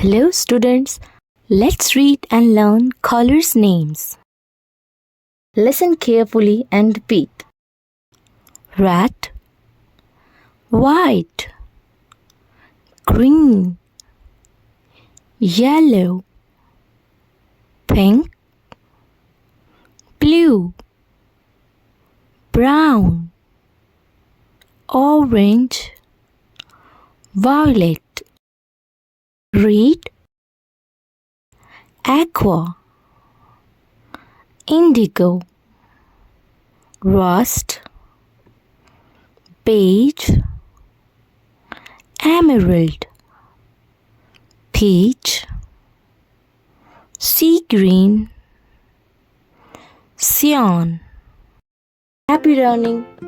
Hello students, let's read and learn colors names. Listen carefully and repeat. Red, white, green, yellow, pink, blue, brown, orange, violet. Read aqua, indigo, rust, beige, emerald, peach, sea green, cyan. Happy learning!